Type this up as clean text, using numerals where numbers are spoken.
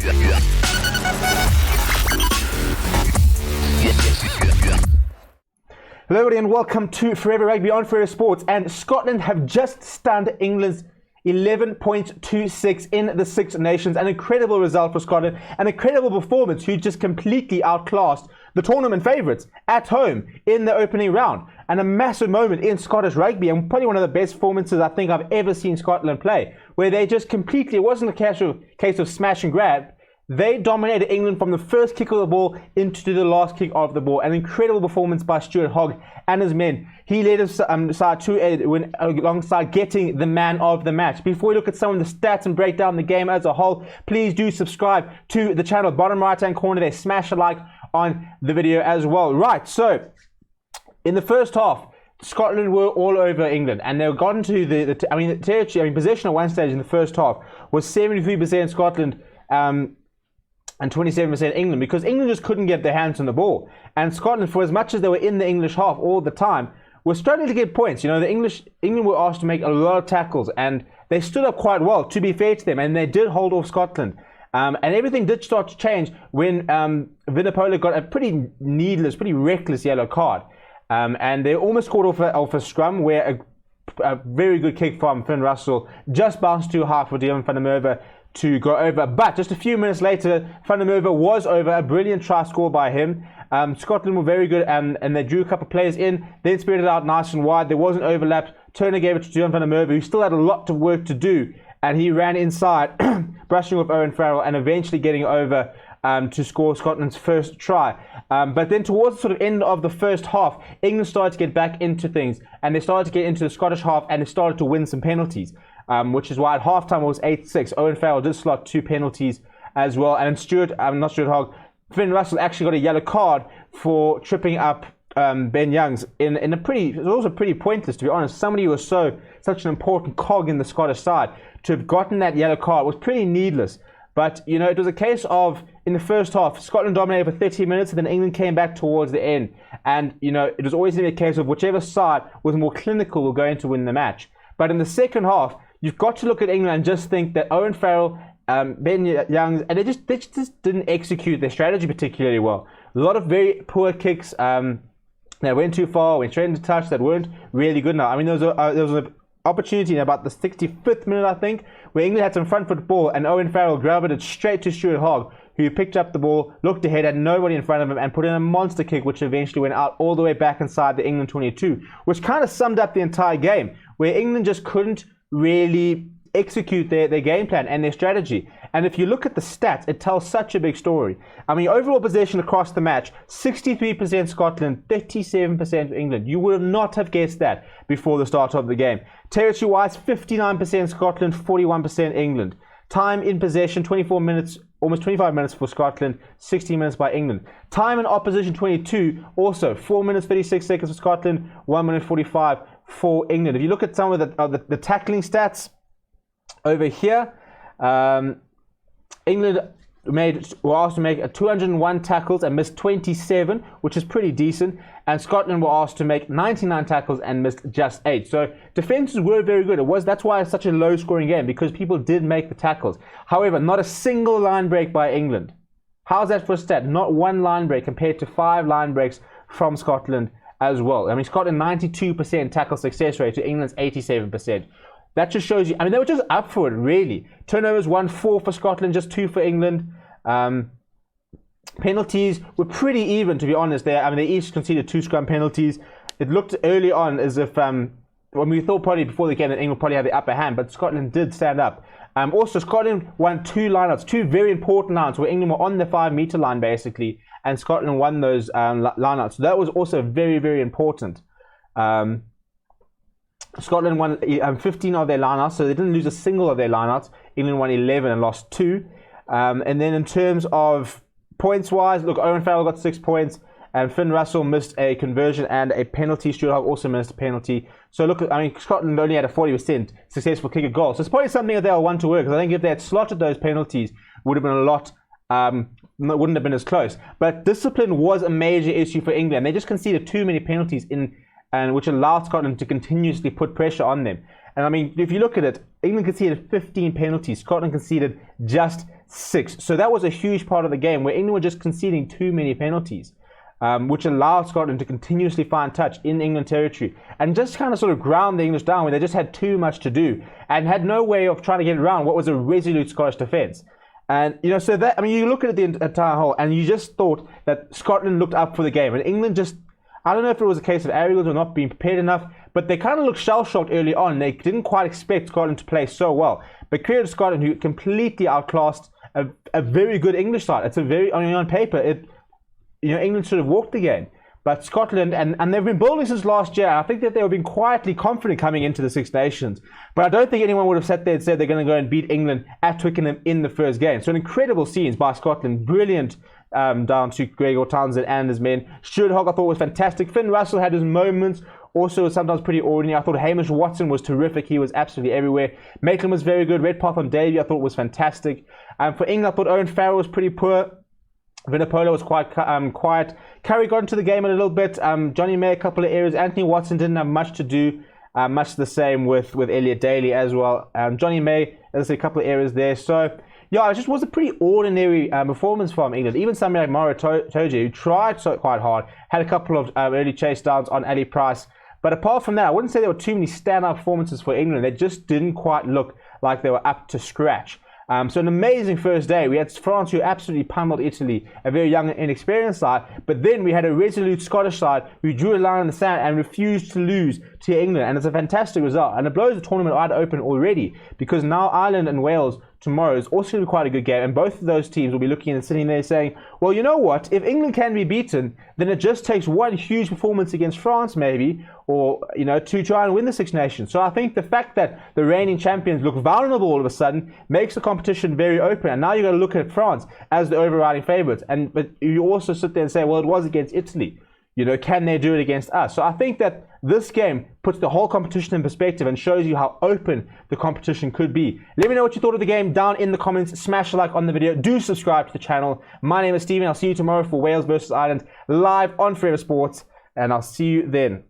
Hello everybody and welcome to Forever Rugby on Forever Sports. And Scotland have just stunned England's 11.26 in the Six Nations. An incredible result for Scotland, an incredible performance who just completely outclassed the tournament favourites at home in the opening round. And a massive moment in Scottish rugby, and probably one of the best performances I think I've ever seen Scotland play, where they just completely, it wasn't a case of smash and grab. They dominated England from the first kick of the ball into the last kick of the ball. An incredible performance by Stuart Hogg and his men. He led his side to a win alongside getting the man of the match. Before we look at some of the stats and break down the game as a whole, please do subscribe to the channel. Bottom right hand corner there, smash a like on the video as well. Right, so in the first half, Scotland were all over England, and they got into the territory. Possession at one stage in the first half was 73% Scotland. And 27% England, because England just couldn't get their hands on the ball. And Scotland, for as much as they were in the English half all the time, were struggling to get points. You know, England were asked to make a lot of tackles, and they stood up quite well, to be fair to them, and they did hold off Scotland. And everything did start to change when Vunipola got a pretty needless, pretty reckless yellow card. And they almost caught off a scrum where a very good kick from Finn Russell just bounced too high for Deon van der Merwe to go over, but just a few minutes later, Van der Merwe was over. A brilliant try scored by him. Scotland were very good, and they drew a couple of players in, then spread it out nice and wide. There wasn't overlap. Turner gave it to Deon van der Merwe, who still had a lot of work to do, and he ran inside, brushing off Owen Farrell, and eventually getting over to score Scotland's first try. But then towards the sort of end of the first half, England started to get back into things, and they started to get into the Scottish half, and they started to win some penalties. Which is why at halftime it was 8-6. Owen Farrell did slot 2 penalties as well. And Finn Russell actually got a yellow card for tripping up Ben Youngs in a pretty, it was also pretty pointless, to be honest. Somebody who was such an important cog in the Scottish side, to have gotten that yellow card was pretty needless. But, you know, it was a case of, in the first half, Scotland dominated for 30 minutes, and then England came back towards the end. And, you know, it was always going to be a case of whichever side was more clinical will go in to win the match. But in the second half, you've got to look at England and just think that Owen Farrell, Ben Youngs, and they just didn't execute their strategy particularly well. A lot of very poor kicks that went too far, went straight into touch, that weren't really good enough. I mean, there was an opportunity in about the 65th minute, I think, where England had some front foot ball, and Owen Farrell grabbed it straight to Stuart Hogg, who picked up the ball, looked ahead, had nobody in front of him, and put in a monster kick, which eventually went out all the way back inside the England 22, which kind of summed up the entire game, where England just couldn't really execute their game plan and their strategy. And if you look at the stats, it tells such a big story. I mean, overall possession across the match, 63% Scotland, 37% England. You would not have guessed that before the start of the game. Territory-wise, 59% Scotland, 41% England. Time in possession, 24 minutes, almost 25 minutes for Scotland, 60 minutes by England. Time in opposition, 22, also 4 minutes, 36 seconds for Scotland, 1 minute, 45 for England. If you look at some of the tackling stats over here, England were asked to make 201 tackles and missed 27, which is pretty decent. And Scotland were asked to make 99 tackles and missed just 8. So defenses were very good. That's why it's such a low-scoring game, because people did make the tackles. However, not a single line break by England. How's that for a stat? Not one line break compared to 5 line breaks from Scotland as well. I mean, Scotland 92% tackle success rate to England's 87%. That just shows you, I mean, they were just up for it, really. Turnovers 1-4 for Scotland, just 2 for England. Penalties were pretty even, to be honest. They each conceded 2 scrum penalties. It looked early on as if, when we thought probably before the game that England probably had the upper hand, but Scotland did stand up. Also, Scotland won 2 lineouts, 2 very important lineouts, where England were on the 5-meter line, basically, and Scotland won those lineouts. So that was also very, very important. Scotland won 15 of their lineouts, so they didn't lose a single of their lineouts. England won 11 and lost 2. And then in terms of points-wise, look, Owen Farrell got 6 points, and Finn Russell missed a conversion and a penalty. Stuart Hogg also missed a penalty. So look, I mean, Scotland only had a 40% successful kick of goal. So it's probably something that they'll want to work, because I think if they had slotted those penalties, would have been a lot, wouldn't have been as close. But discipline was a major issue for England. They just conceded too many penalties which allowed Scotland to continuously put pressure on them. And I mean, if you look at it, England conceded 15 penalties. Scotland conceded just 6. So that was a huge part of the game where England were just conceding too many penalties, which allowed Scotland to continuously find touch in England territory and just kind of sort of ground the English down when they just had too much to do and had no way of trying to get around what was a resolute Scottish defence. And, you know, so that, I mean, you look at it the entire whole and you just thought that Scotland looked up for the game and England just, I don't know if it was a case of arrogance or not being prepared enough, but they kind of looked shell-shocked early on. They didn't quite expect Scotland to play so well. But credit to Scotland, who completely outclassed a very good English side. It's a very, I mean, on paper, England should have walked the game. But Scotland, and they've been building since last year. I think that they've been quietly confident coming into the Six Nations. But I don't think anyone would have sat there and said they're going to go and beat England at Twickenham in the first game. So an incredible scenes by Scotland. Brilliant down to Gregor Townsend and his men. Stuart Hogg I thought was fantastic. Finn Russell had his moments. Also sometimes pretty ordinary. I thought Hamish Watson was terrific. He was absolutely everywhere. Maitland was very good. Redpath on Davey I thought was fantastic. For England I thought Owen Farrell was pretty poor. Vinipola was quite quiet. Curry got into the game a little bit. Johnny May, a couple of areas. Anthony Watson didn't have much to do. Much the same with Elliot Daly as well. Johnny May, as I say, a couple of areas there. So, yeah, it just was a pretty ordinary performance from England. Even somebody like Mara Toje, who tried quite hard, had a couple of early chase downs on Ali Price. But apart from that, I wouldn't say there were too many standout performances for England. They just didn't quite look like they were up to scratch. So an amazing first day. We had France who absolutely pummeled Italy, a very young and inexperienced side. But then we had a resolute Scottish side who drew a line in the sand and refused to lose to England. And it's a fantastic result. And it blows the tournament wide open already because now Ireland and Wales tomorrow is also going to be quite a good game. And both of those teams will be looking and sitting there saying, well, you know what? If England can be beaten, then it just takes one huge performance against France maybe, or, you know, to try and win the Six Nations. So I think the fact that the reigning champions look vulnerable all of a sudden makes the competition very open. And now you've got to look at France as the overriding favourites. But you also sit there and say, well, it was against Italy. You know, can they do it against us? So I think that this game puts the whole competition in perspective and shows you how open the competition could be. Let me know what you thought of the game down in the comments. Smash a like on the video. Do subscribe to the channel. My name is Steven. I'll see you tomorrow for Wales versus Ireland live on Forever Sports. And I'll see you then.